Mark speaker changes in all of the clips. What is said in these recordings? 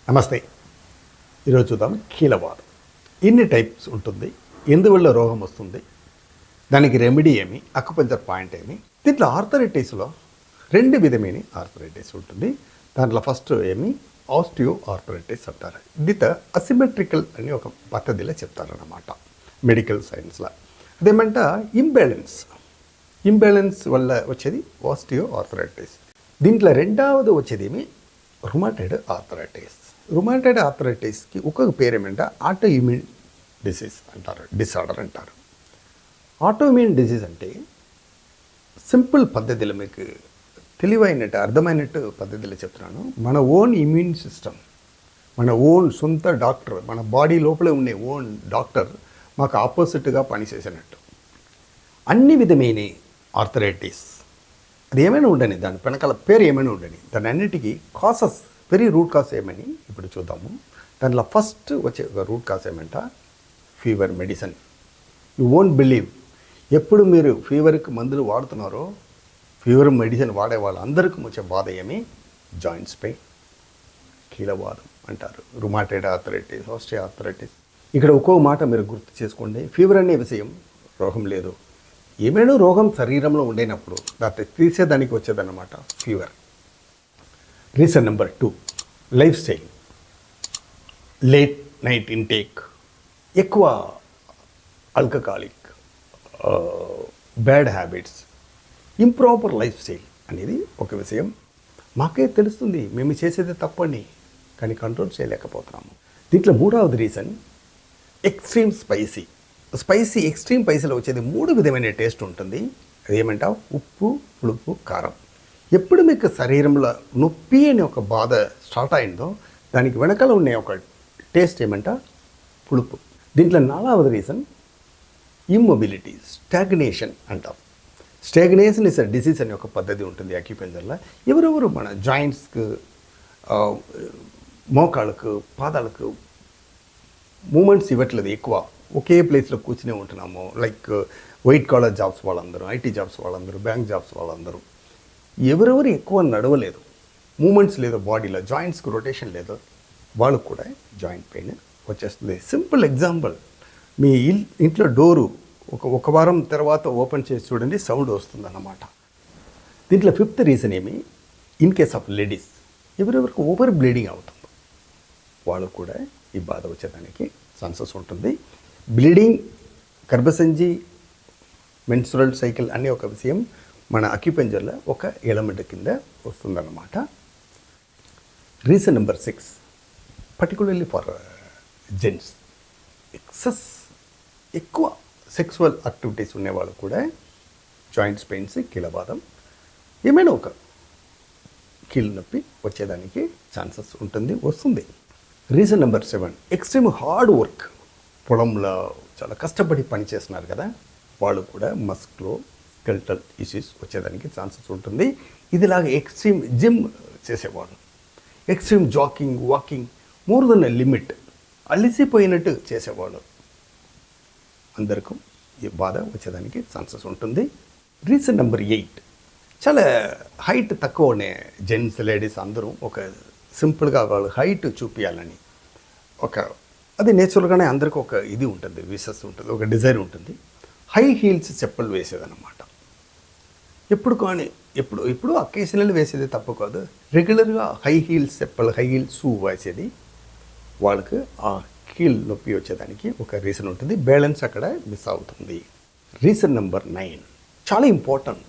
Speaker 1: నమస్తే. ఈరోజు చూద్దాం కీలవాదం. ఎన్ని టైప్స్ ఉంటుంది, ఎందువల్ల రోగం వస్తుంది, దానికి రెమెడీ ఏమి, అకుపంచర్ పాయింట్ ఏమి. దీంట్లో ఆర్థరైటిస్లో రెండు విధమైన ఆర్థరైటిస్ ఉంటుంది. దాంట్లో ఫస్ట్ ఏమి ఆస్టియో ఆర్థరైటిస్ అంటారు. దీంతో అసిమెట్రికల్ అని ఒక పద్ధతిలో చెప్తారన్నమాట మెడికల్ సైన్స్లో. అదేమంట ఇంబ్యాలెన్స్ వల్ల వచ్చేది ఆస్టియో ఆర్థరైటిస్. దీంట్లో రెండవది వచ్చేది ఏమి రుమాటైడ్ ఆర్థరైటిస్. రుమాటైడ్ ఆర్థరైటిస్కి ఒక పేరు ఏమంటే ఆటో ఇమ్యూన్ డిసీజ్ అంటారు, డిసార్డర్ అంటారు. ఆటో ఇమ్యూన్ డిసీజ్ అంటే సింపుల్ పద్ధతిలో మీకు తెలివైనట్టు అర్థమైనట్టు పద్ధతిలో చెప్తున్నాను. మన ఓన్ ఇమ్యూన్ సిస్టమ్, మన ఓన్ సొంత డాక్టర్, మన బాడీ లోపలే ఉండే ఓన్ డాక్టర్ మాకు ఆపోజిట్గా పనిచేసినట్టు. అన్ని విధమైన ఆర్థరైటిస్ అది ఏమైనా ఉండని, దాని వెనకాల పేరు ఏమైనా ఉండని, దాని అన్నిటికీ కాసెస్, వెరీ రూట్ కాజ్ ఏమని ఇప్పుడు చూద్దాము. దాంట్లో ఫస్ట్ వచ్చే ఒక రూట్ కాజ్ ఏమంట fever medicine. You won't believe, ఎప్పుడు మీరు ఫీవర్కి మందులు వాడుతున్నారో, ఫీవర్ మెడిసిన్ వాడే వాళ్ళందరికీ వచ్చే బాధ ఏమి జాయింట్స్ పెయిన్, కీలవాదం అంటారు, రుమాటైడ్ ఆర్థరైటిస్, ఆస్టియో ఆర్థరైటిస్. ఇక్కడ ఒక్కో మాట మీరు గుర్తు చేసుకోండి. ఫీవర్ అనే విషయం రోగం లేదు, ఏమైనా రోగం శరీరంలో ఉండేనప్పుడు దాన్ని తీసేదానికి వచ్చేదన్నమాట fever. Reason number 2, lifestyle. Late night intake, ఎక్కువ alcoholic, bad habits, improper lifestyle అనేది ఒక విషయం. మాకే తెలుస్తుంది మేము చేసేది తప్పని, కానీ కంట్రోల్ చేయలేకపోతున్నాము. దీంట్లో మూడవది రీజన్ ఎక్స్ట్రీమ్ స్పైసీ. ఎక్స్ట్రీమ్ స్పైసీలో వచ్చేది 3 విధమైన టేస్ట్ ఉంటుంది. అదేమంటావు ఉప్పు, పులుపు, కారం. ఎప్పుడు మీకు శరీరంలో నొప్పి అనే ఒక బాధ స్టార్ట్ అయిందో దానికి వెనకాల ఉండే ఒక టేస్ట్ ఏమంట పులుపు. దీంట్లో 4వది రీజన్ ఇమ్మొబిలిటీ, స్టాగ్నేషన్ అంటాం. స్టాగ్నేషన్ ఇస్ అ డిసీజ్ అనే ఒక పద్ధతి ఉంటుంది అక్యుపెంచర్లో. ఎవరెవరు మన జాయింట్స్కు, మోకాళ్ళకు, పాదాలకు మూమెంట్స్ ఇవ్వట్లేదు, ఎక్కువ ఒకే ప్లేస్లో కూర్చునే ఉంటున్నాము. లైక్ వైట్ కాలర్ జాబ్స్ వాళ్ళందరూ, ఐటీ జాబ్స్ వాళ్ళందరూ, బ్యాంక్ జాబ్స్ వాళ్ళందరూ ఎవరెవరు ఎక్కువ నడవలేదు, మూమెంట్స్ లేదు బాడీలో, జాయింట్స్కి రొటేషన్ లేదు, వాళ్ళకు కూడా జాయింట్ పెయిన్ వచ్చేస్తుంది. సింపుల్ ఎగ్జాంపుల్, మీ ఇంట్లో డోరు ఒక వారం తర్వాత ఓపెన్ చేసి చూడండి, సౌండ్ వస్తుంది అన్నమాట. దీంట్లో 5th రీజన్ ఏమి, ఇన్ కేస్ ఆఫ్ లేడీస్ ఎవరెవరికి ఓవర్ బ్లీడింగ్ అవుతుంది, వాళ్ళకు కూడా ఈ బాధ వచ్చేదానికి ఛాన్సెస్ ఉంటుంది. బ్లీడింగ్, గర్భసంచి, మెన్స్ట్రువల్ సైకిల్ అనే ఒక విషయం మన అక్యుపెంచర్లో ఒక ఎలిమెంట్ కింద వస్తుందన్నమాట. Reason number 6, particularly for gents, ఎక్కువ సెక్సువల్ యాక్టివిటీస్ ఉండేవాళ్ళు కూడా జాయింట్స్ పెయిన్స్, కీలవాదం, ఏమైనా ఒక కీలు నొప్పి వచ్చేదానికి ఛాన్సెస్ వస్తుంది. Reason number 7, extreme hard work. పొలంలో చాలా కష్టపడి పని చేస్తున్నారు కదా, వాళ్ళు కూడా మస్క్లో స్కెల్టల్ ఇష్యూస్ వచ్చేదానికి ఛాన్సెస్ ఉంటుంది. ఇదిలాగా ఎక్స్ట్రీమ్ జిమ్ చేసేవాళ్ళు, extreme jogging, walking, more than limit, అలిసిపోయినట్టు చేసేవాళ్ళు అందరికీ ఈ బాధ వచ్చేదానికి ఛాన్సెస్ ఉంటుంది. రీజన్ నెంబర్ 8, చాలా హైట్ తక్కువ ఉండే జెంట్స్, లేడీస్ అందరూ ఒక సింపుల్గా వాళ్ళు హైట్ చూపించాలని అది నేచురల్గానే అందరికీ ఒక ఇది ఉంటుంది, విషస్ ఉంటుంది, ఒక డిజైర్ ఉంటుంది. హై హీల్స్ చెప్పులు వేసేదన్నమాట. ఇప్పుడు అకేషనల్ వేసేది తప్పు కాదు, రెగ్యులర్గా హై హీల్స్ చెప్పులు, హై హీల్స్ షూ వేసేది వాళ్ళకి ఆ కీల్ నొప్పి వచ్చేదానికి ఒక రీజన్ ఉంటుంది. బ్యాలెన్స్ అక్కడ మిస్ అవుతుంది. రీజన్ నెంబర్ 9, చాలా ఇంపార్టెంట్,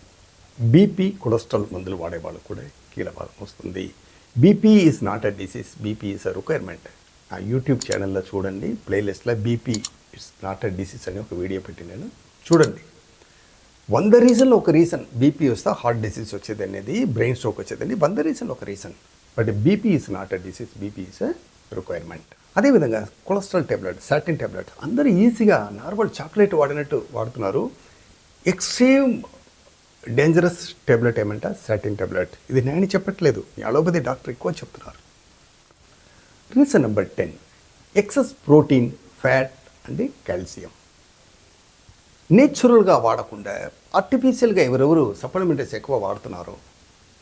Speaker 1: బీపీ, కొలెస్ట్రాల్ మందులు వాడే వాళ్ళకు కూడా కీలవాదం వస్తుంది. BP is not a disease, BP is a requirement. ఆ యూట్యూబ్ ఛానల్లో చూడండి, ప్లేలిస్ట్లో BP it's not a disease అని ఒక వీడియో పెట్టి నేను చూడండి. 100 రీజన్లో ఒక రీజన్ బీపీ వస్తే హార్ట్ డిసీజ్ వచ్చేది అనేది, బ్రెయిన్ స్ట్రోక్ వచ్చేదండి, 100 రీజన్లో ఒక reason. But BP is not a disease, BP is a requirement. అదేవిధంగా కొలెస్ట్రాల్ ట్యాబ్లెట్, సాటిన్ ట్యాబ్లెట్ అందరూ ఈజీగా నార్మల్ చాక్లెట్ వాడినట్టు వాడుతున్నారు. ఎక్స్ట్రీమ్ డేంజరస్ ట్యాబ్లెట్ ఏమంట సాటిన్ ట్యాబ్లెట్. ఇది నేను చెప్పట్లేదు, అలోపతి డాక్టర్ ఎక్కువ చెప్తున్నారు. Reason number 10, excess protein, fat and calcium. నేచురల్గా వాడకుండా ఆర్టిఫిషియల్గా ఎవరెవరు సప్లిమెంట్స్ ఎక్కువ వాడుతున్నారో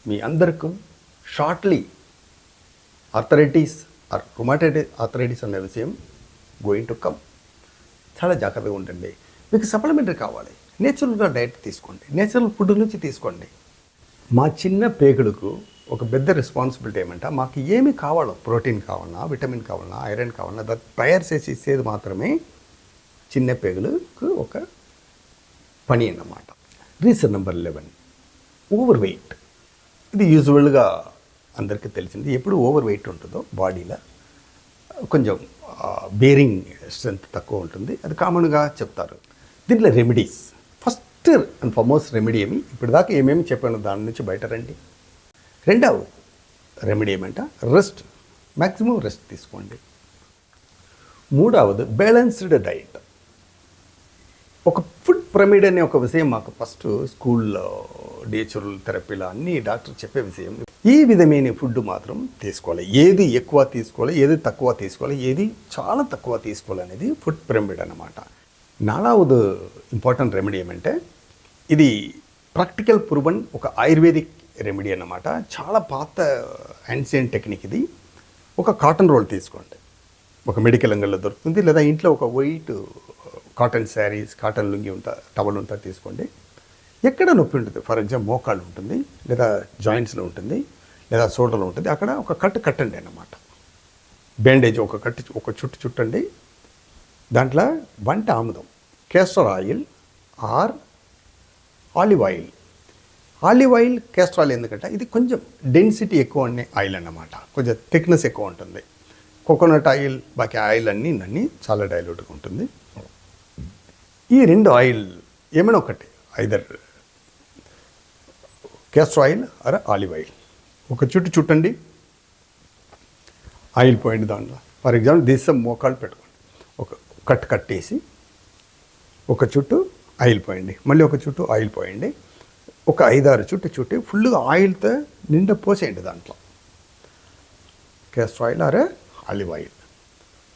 Speaker 1: మీ అందరికీ shortly arthritis, or rheumatoid arthritis అనే విషయం గోయింగ్ టు కమ్. చాలా జాగ్రత్తగా ఉండండి. మీకు సప్లిమెంటరీ కావాలి, నేచురల్గా డైట్ తీసుకోండి, నేచురల్ ఫుడ్ నుంచి తీసుకోండి. మా చిన్న పేగులకు ఒక పెద్ద రెస్పాన్సిబిలిటీ ఏమంటే మాకు ఏమి కావాలో, ప్రోటీన్ కావాలన్నా, విటమిన్ కావాలన్నా, ఐరన్ కావాలన్నా దాన్ని తయారు చేసి ఇచ్చేది మాత్రమే చిన్న పేగులకు ఒక పని అన్నమాట. Reason number 11, over weight. ఇది యూజువల్గా అందరికీ తెలిసింది. ఎప్పుడు ఓవర్ వెయిట్ ఉంటుందో బాడీలో కొంచెం బేరింగ్ స్ట్రెంత్ తక్కువ ఉంటుంది, అది కామన్గా చెప్తారు. దీంట్లో remedies, first and foremost remedy ఏమి, ఇప్పటిదాకా ఏమేమి చెప్పాను దాని నుంచి బయట రండి. రెండవ రెమెడీ ఏమంటే రెస్ట్, మ్యాక్సిమం రెస్ట్ తీసుకోండి. మూడవది బ్యాలెన్స్డ్ డైట్. ఒక ఫుడ్ పిరమిడ్ అనే ఒక విషయం మాకు ఫస్ట్ స్కూల్లో నేచురల్ థెరపీలో అన్ని డాక్టర్ చెప్పే విషయం. ఈ విధమైన ఫుడ్ మాత్రం తీసుకోవాలి, ఏది ఎక్కువ తీసుకోవాలి, ఏది తక్కువ తీసుకోవాలి, ఏది చాలా తక్కువ తీసుకోవాలి అనేది ఫుడ్ పిరమిడ్ అన్నమాట. నాలుగవది ఇంపార్టెంట్ రెమెడీ ఏమంటే ఇది ప్రాక్టికల్ ప్రూవన్ ఒక ఆయుర్వేదిక్ రెమెడీ అన్నమాట. చాలా పాత యాన్సియన్ టెక్నిక్ ఇది. ఒక కాటన్ రోల్ తీసుకోండి, ఒక మెడికల్ అంగల్లో దొరుకుతుంది, లేదా ఇంట్లో ఒక white cotton saris, cotton lungi ఉంటా, టవల్ ఉంటా తీసుకోండి. ఎక్కడ నొప్పి ఉంటుంది, ఫర్ ఎగ్జాంపుల్ మోకాళ్ళు ఉంటుంది, లేదా జాయింట్స్లో ఉంటుంది, లేదా షోల్డర్లో ఉంటుంది, అక్కడ ఒక కట్టండి అన్నమాట. బ్యాండేజ్ ఒక చుట్టు చుట్టండి. దాంట్లో వంట ఆముదం, castor oil or olive oil. Olive oil, castor oil ఎందుకంటే ఇది కొంచెం డెన్సిటీ ఎక్కువ అనే ఆయిల్ అన్నమాట, కొంచెం థిక్నెస్ ఎక్కువ ఉంటుంది. కోకోనట్ ఆయిల్, బాకీ ఆయిల్ అన్నీ చాలా డైల్యూట్గా ఉంటుంది. ఈ రెండు ఆయిల్ ఏమైనా ఒకటి, either castor oil or olive oil, ఒక చుట్టండి, ఆయిల్ పోయండి దాంట్లో. ఫర్ ఎగ్జాంపుల్ దేశం మోకాళ్ళు పెట్టుకోండి, ఒక కట్టేసి ఒక చుట్టు ఆయిల్ పోయండి, మళ్ళీ ఒక చుట్టు ఆయిల్ పోయండి, ఒక 5-6 చుట్టి ఫుల్గా ఆయిల్తో నిండా పోసేయండి దాంట్లో. కేస్టర్ ఆయిల్ ఆర్ ఆలివ్ ఆయిల్.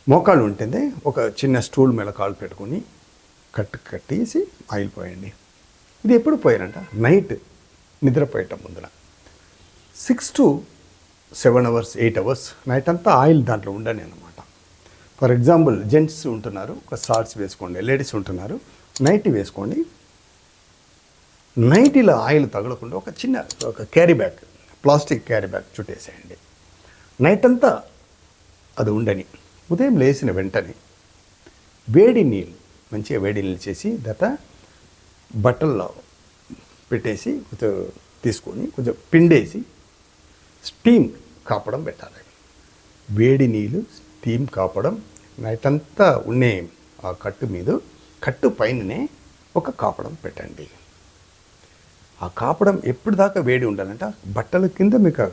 Speaker 1: మోకాళ్ళు ఉంటుంది, ఒక చిన్న స్టూల్ మీద కాళ్ళు పెట్టుకొని కట్టేసి ఆయిల్ పోయండి. ఇది ఎప్పుడు పోయారంట, నైట్ నిద్రపోయటం ముందర 6 to 7 hours 8 hours నైట్ అంతా ఆయిల్ దాంట్లో ఉండని అన్నమాట. ఫర్ ఎగ్జాంపుల్ జెంట్స్ ఉంటున్నారు, ఒక షార్ట్స్ వేసుకోండి, లేడీస్ ఉంటున్నారు, నైట్ వేసుకోండి. నైటీలో ఆయిల్ తగలకుండా ఒక carry bag, plastic carry bag చుట్టేసేయండి. నైట్ అంతా అది ఉండని. ఉదయం లేచిన వెంటనే వేడి నీళ్ళు, మంచిగా వేడి నీళ్ళు చేసి బట్టల్లో పెట్టేసి కొంచెం తీసుకొని కొంచెం పిండేసి స్టీమ్ కాపడం పెట్టాలి. వేడి నీళ్ళు స్టీమ్ కాపడం నైట్ అంతా ఉండే ఆ కట్టు పైననే ఒక కాపడం పెట్టండి. ఆ కాపడం ఎప్పుడు దాకా వేడి ఉండాలంటే బట్టల కింద మీకు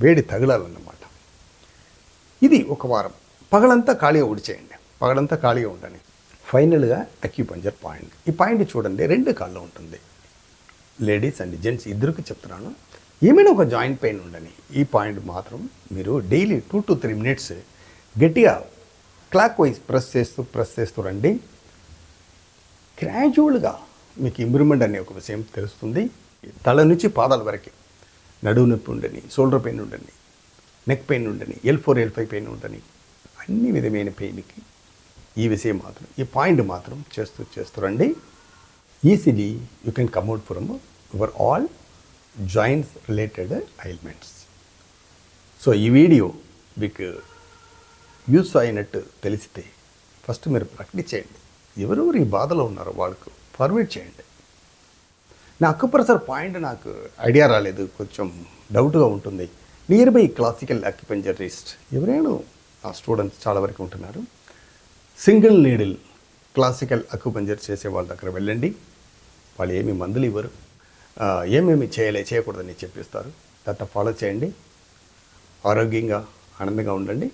Speaker 1: వేడి తగలాలన్నమాట. ఇది ఒక వారం. పగలంతా ఖాళీగా ఉడిచేయండి, పగలంతా ఖాళీగా ఉండని. ఫైనల్గా అక్యుపంజర్ పాయింట్. ఈ పాయింట్ చూడండి, 2 కాళ్ళు ఉంటుంది. లేడీస్ అండ్ జెంట్స్ ఇద్దరికి చెప్తున్నాను. ఏమైనా ఒక జాయింట్ పెయిన్ ఉండని ఈ పాయింట్ మాత్రం మీరు డైలీ 2 to 3 minutes గట్టిగా క్లాక్ వైజ్ ప్రెస్ చేస్తూ రండి. గ్రాడ్యువల్గా మీకు ఇంప్రూవ్మెంట్ అనే ఒక విషయం తెలుస్తుంది. తల నుంచి పాదాల వరకు నడువు నొప్పి ఉండని, షోల్డర్ పెయిన్ ఉండని, నెక్ పెయిన్ ఉండని, L4 L5 పెయిన్ ఉండని, అన్ని విధమైన పెయిన్కి ఈ విషయం మాత్రం, ఈ పాయింట్ మాత్రం చేస్తూ రండి. Easily you can కమ్అట్ from your all joints related ailments. So ఈ వీడియో మీకు యూస్ అయినట్టు తెలిస్తే ఫస్ట్ మీరు ప్రాక్టీస్ చేయండి. ఎవరెవరు ఈ బాధలో ఉన్నారో వాళ్ళకు ఫార్వర్డ్ చేయండి. నా అక్యుప్రెషర్ పాయింట్ నాకు ఐడియా రాలేదు, కొంచెం డౌట్గా ఉంటుంది. నియర్ బై క్లాసికల్ అక్యుపంజరిస్ట్ ఎవరైనా ఆ స్టూడెంట్స్ చాలా వరకు ఉంటున్నారు. సింగిల్ నీడిల్ క్లాసికల్ అక్యుపంజర్ చేసే వాళ్ళ దగ్గర వెళ్ళండి. వాళ్ళు ఏమి మందులు ఇవ్వరు, ఏమేమి చేయకూడదని చెప్పిస్తారు. దాంతో ఫాలో చేయండి. ఆరోగ్యంగా ఆనందంగా ఉండండి.